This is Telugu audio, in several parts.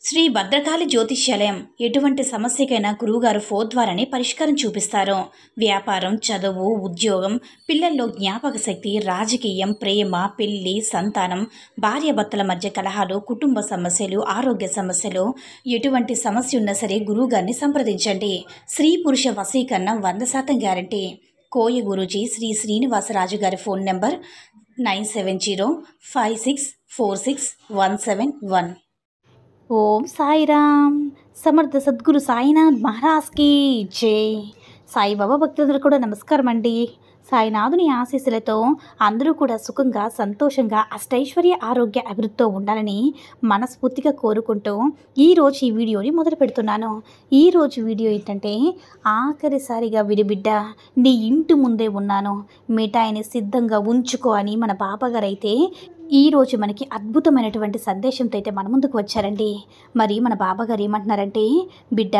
శ్రీ భద్రకాళి జ్యోతిష్యాలయం ఎటువంటి సమస్యకైనా గురువుగారు ఫోన్ ద్వారానే పరిష్కారం చూపిస్తారు. వ్యాపారం, చదువు, ఉద్యోగం, పిల్లల్లో జ్ఞాపక శక్తి, రాజకీయం, ప్రేమ, పెళ్లి, సంతానం, భార్యాభర్తల మధ్య కలహాలు, కుటుంబ సమస్యలు, ఆరోగ్య సమస్యలు, ఎటువంటి సమస్య ఉన్నా సరే గురువుగారిని సంప్రదించండి. స్త్రీ పురుష వశీకరణ 100% గ్యారంటీ. కోయ గురూజీ శ్రీ శ్రీనివాసరాజు గారి ఫోన్ నెంబర్ 9705646171. ఓం సాయిరామ్. సమర్థ సద్గురు సాయినాథ్ మహారాజ్కి జై. సాయిబాబా భక్తులందరూ కూడా నమస్కారం అండి. సాయినాథుని ఆశీస్సులతో అందరూ కూడా సుఖంగా, సంతోషంగా, అష్టైశ్వర్య, ఆరోగ్య అభివృద్ధితో ఉండాలని మనస్ఫూర్తిగా కోరుకుంటూ ఈరోజు ఈ వీడియోని మొదలు పెడుతున్నాను. ఈరోజు వీడియో ఏంటంటే, ఆఖరిసారిగా విడిబిడ్డ నీ ఇంటి ముందే ఉన్నాను, మిఠాయిని సిద్ధంగా ఉంచుకో అని మన బాబాగారు అయితే ఈరోజు మనకి అద్భుతమైనటువంటి సందేశంతో అయితే మన ముందుకు వచ్చారండి. మరి మన బాబాగారు ఏమంటున్నారంటే, బిడ్డ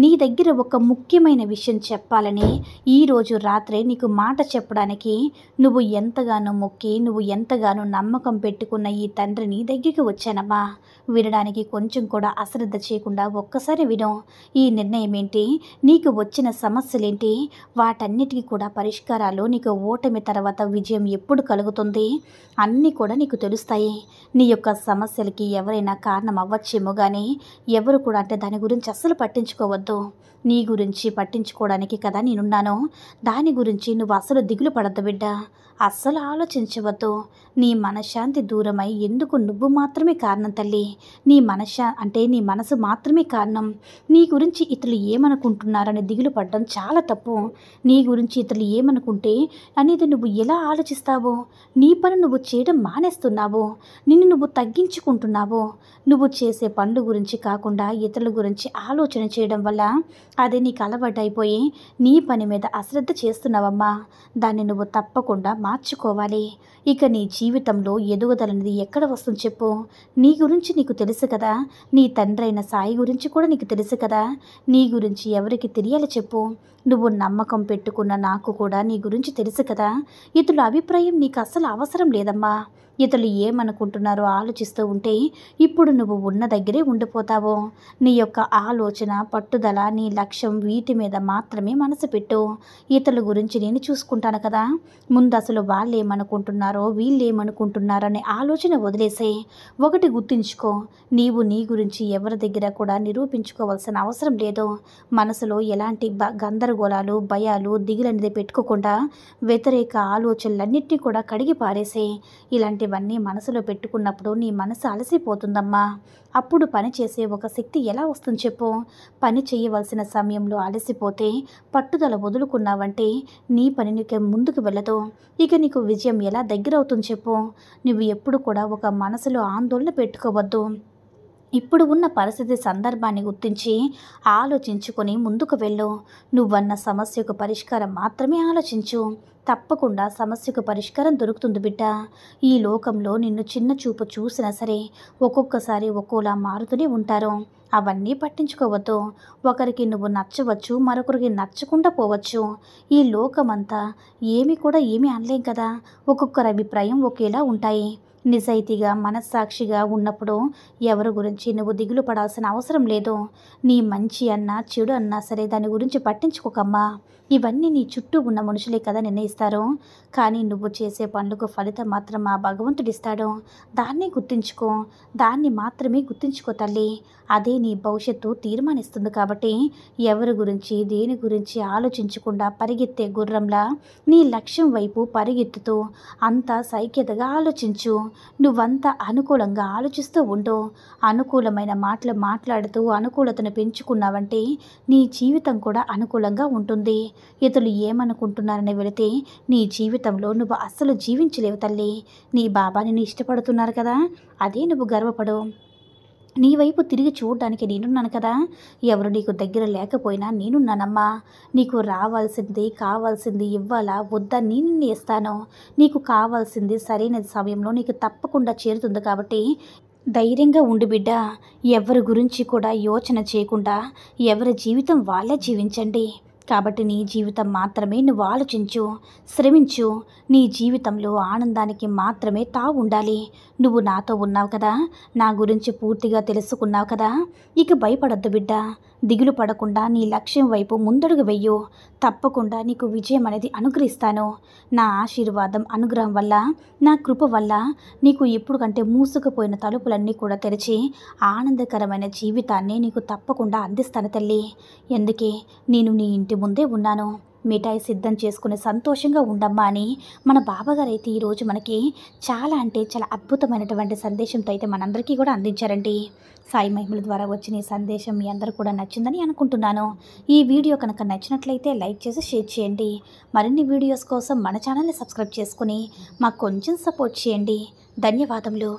నీ దగ్గర ఒక ముఖ్యమైన విషయం చెప్పాలని ఈరోజు రాత్రే నీకు మాట చెప్పడానికి నువ్వు ఎంతగానో మొక్కి, నువ్వు ఎంతగానో నమ్మకం పెట్టుకున్న ఈ తండ్రిని దగ్గరికి వచ్చానమ్మా. వినడానికి కొంచెం కూడా అశ్రద్ధ చేయకుండా ఒక్కసారి విను. ఈ నిర్ణయం ఏంటి, నీకు వచ్చిన సమస్యలేంటి, వాటన్నిటికీ కూడా పరిష్కారాలు, నీకు ఓటమి తర్వాత విజయం ఎప్పుడు కలుగుతుంది అన్నీ కూడా నీకు తెలుస్తాయి. నీ యొక్క సమస్యలకి ఎవరైనా కారణం అవ్వచ్చేమో కానీ ఎవరు కూడా అంటే దాని గురించి అస్సలు పట్టించుకోవద్దు. నీ గురించి పట్టించుకోవడానికి కదా నేనున్నాను. దాని గురించి నువ్వు అసలు దిగులు పడద్దు బిడ్డ. అస్సలు ఆలోచించవద్దు. నీ మనశ్శాంతి దూరమై ఎందుకు నువ్వు మాత్రమే కారణం తల్లి. నీ నీ మనసు మాత్రమే కారణం. నీ గురించి ఇతరులు ఏమనుకుంటున్నారని దిగులు పడడం చాలా తప్పు. నీ గురించి ఇతరులు ఏమనుకుంటే అనేది నువ్వు ఎలా ఆలోచిస్తావో, నీ పని నువ్వు చేయడం మానేస్తున్నావు, నిన్ను నువ్వు తగ్గించుకుంటున్నావు. నువ్వు చేసే పనుల గురించి కాకుండా ఇతరుల గురించి ఆలోచన చేయడం వల్ల అది నీకు అలవాటైపోయి నీ పని మీద అశ్రద్ధ చేస్తున్నావమ్మా. దాన్ని నువ్వు తప్పకుండా మార్చుకోవాలి. ఇక నీ జీవితంలో ఎదుగుదలనేది ఎక్కడ వస్తుంది చెప్పు. నీ గురించి నీకు తెలుసు కదా, నీ తండ్రి అయిన సాయి గురించి కూడా నీకు తెలుసు కదా. నీ గురించి ఎవరికి తెలియాలి చెప్పు. నువ్వు నమ్మకం పెట్టుకున్న నాకు కూడా నీ గురించి తెలుసు కదా. ఇతరుల అభిప్రాయం నీకు అస్సలు అవసరం లేదమ్మా. ఇతరులు ఏమనుకుంటున్నారో ఆలోచిస్తూ ఉంటే ఇప్పుడు నువ్వు ఉన్న దగ్గరే ఉండిపోతావు. నీ యొక్క ఆలోచన, పట్టుదల, నీ లక్ష్యం వీటి మీద మాత్రమే మనసు పెట్టు. ఇతరుల గురించి నేను చూసుకుంటాను కదా. ముందు అసలు వాళ్ళు ఏమనుకుంటున్నారో, వీళ్ళు ఏమనుకుంటున్నారో అనే ఆలోచన వదిలేసే. ఒకటి గుర్తుంచుకో, నీవు నీ గురించి ఎవరి దగ్గర కూడా నిరూపించుకోవాల్సిన అవసరం లేదు. మనసులో ఎలాంటి గందరగోళాలు, భయాలు, దిగులనేది పెట్టుకోకుండా వ్యతిరేక ఆలోచనలన్నింటినీ కూడా కడిగి పారేసే. ఇవన్నీ మనసులో పెట్టుకున్నప్పుడు నీ మనసు అలసిపోతుందమ్మా. అప్పుడు పని చేసే ఒక శక్తి ఎలా వస్తుంది చెప్పు. పని చేయవలసిన సమయంలో అలసిపోతే, పట్టుదల వదులుకున్నావంటే నీ పని నీకు ముందుకు వెళ్ళదు. ఇక నీకు విజయం ఎలా దగ్గరవుతుంది చెప్పు. నువ్వు ఎప్పుడు కూడా ఒక మనసులో ఆందోళన పెట్టుకోవద్దు. ఇప్పుడు ఉన్న పరిస్థితి, సందర్భాన్ని గుర్తించి ఆలోచించుకొని ముందుకు వెళ్ళు. నువ్వన్న సమస్యకు పరిష్కారం మాత్రమే ఆలోచించు. తప్పకుండా సమస్యకు పరిష్కారం దొరుకుతుంది బిడ్డ. ఈ లోకంలో నిన్ను చిన్న చూపు చూసినా సరే ఒక్కొక్కసారి ఒక్కోలా మారుతూనే ఉంటారు. అవన్నీ పట్టించుకోవద్దు. ఒకరికి నువ్వు నచ్చవచ్చు, మరొకరికి నచ్చకుండా పోవచ్చు. ఈ లోకమంతా ఏమీ అనలేం కదా. ఒక్కొక్కరి అభిప్రాయం ఒకేలా ఉంటాయి. నిజాయితీగా, మనస్సాక్షిగా ఉన్నప్పుడు ఎవరి గురించి నువ్వు దిగులు పడాల్సిన అవసరం లేదు. నీ మంచి అన్నా చెడు అన్నా సరే దాని గురించి పట్టించుకోకమ్మా. ఇవన్నీ నీ చుట్టూ ఉన్న మనుషులే కదా నిర్ణయిస్తారు. కానీ నువ్వు చేసే పనులకు ఫలితం మాత్రం ఆ భగవంతుడిస్తాడు. దాన్ని గుర్తించుకో. దాన్ని మాత్రమే గుర్తించుకో తల్లి. అదే నీ భవిష్యత్తు తీర్మానిస్తుంది. కాబట్టి ఎవరి గురించి, దేని గురించి ఆలోచించకుండా పరిగెత్తే గుర్రంలా నీ లక్ష్యం వైపు పరిగెత్తుతూ అంతా సైక్యతగా ఆలోచించు. నువ్వంతా అనుకూలంగా ఆలోచిస్తూ ఉండు. అనుకూలమైన మాటలు మాట్లాడుతూ అనుకూలతను పెంచుకున్నావంటే నీ జీవితం కూడా అనుకూలంగా ఉంటుంది. ఇతరులు ఏమనుకుంటున్నారని వెళితే నీ జీవితంలో నువ్వు అస్సలు జీవించలేవు తల్లి. నీ బాబా నిన్ను ఇష్టపడుతున్నారు కదా, అదే నువ్వు గర్వపడు. నీ వైపు తిరిగి చూడడానికి నేనున్నాను కదా. ఎవరు నీకు దగ్గర లేకపోయినా నేనున్నానమ్మా. నీకు రావాల్సింది, కావాల్సింది ఇవ్వాలా వద్దా నేను నిర్ణయిస్తాను. నీకు కావాల్సింది సరైన సమయంలో నీకు తప్పకుండా చేరుతుంది. కాబట్టి ధైర్యంగా ఉండు బిడ్డ. ఎవరి గురించి కూడా యోచన చేయకుండా ఎవరి జీవితం వాళ్ళే జీవించండి. కాబట్టి నీ జీవితం మాత్రమే నువ్వు ఆలోచించు, శ్రమించు. నీ జీవితంలో ఆనందానికి మాత్రమే తావు ఉండాలి. నువ్వు నాతో ఉన్నావు కదా, నా గురించి పూర్తిగా తెలుసుకున్నావు కదా, ఇక భయపడొద్దు బిడ్డ. దిగులు పడకుండా నీ లక్ష్యం వైపు ముందడుగు వెయ్యు. తప్పకుండా నీకు విజయం అనేది అనుగ్రహిస్తాను. నా ఆశీర్వాదం, అనుగ్రహం వల్ల, నా కృప వల్ల నీకు ఎప్పుడు కంటే మూసుకుపోయిన తలుపులన్నీ కూడా తెరిచి ఆనందకరమైన జీవితాన్ని నీకు తప్పకుండా అందిస్తాను తల్లి. ఎందుకే నేను నీ ఇంటి ముందే ఉన్నాను. మిఠాయి సిద్ధం చేసుకుని సంతోషంగా ఉండమ్మా అని మన బాబాగారు అయితే ఈరోజు మనకి చాలా అంటే చాలా అద్భుతమైనటువంటి సందేశంతో అయితే మనందరికీ కూడా అందించారండి. సాయి మహిమల ద్వారా వచ్చిన ఈ సందేశం మీ అందరూ కూడా నచ్చిందని అనుకుంటున్నాను. ఈ వీడియో కనుక నచ్చినట్లయితే లైక్ చేసి షేర్ చేయండి. మరిన్ని వీడియోస్ కోసం మన ఛానల్ని సబ్స్క్రైబ్ చేసుకుని మాకు కొంచెం సపోర్ట్ చేయండి. ధన్యవాదములు.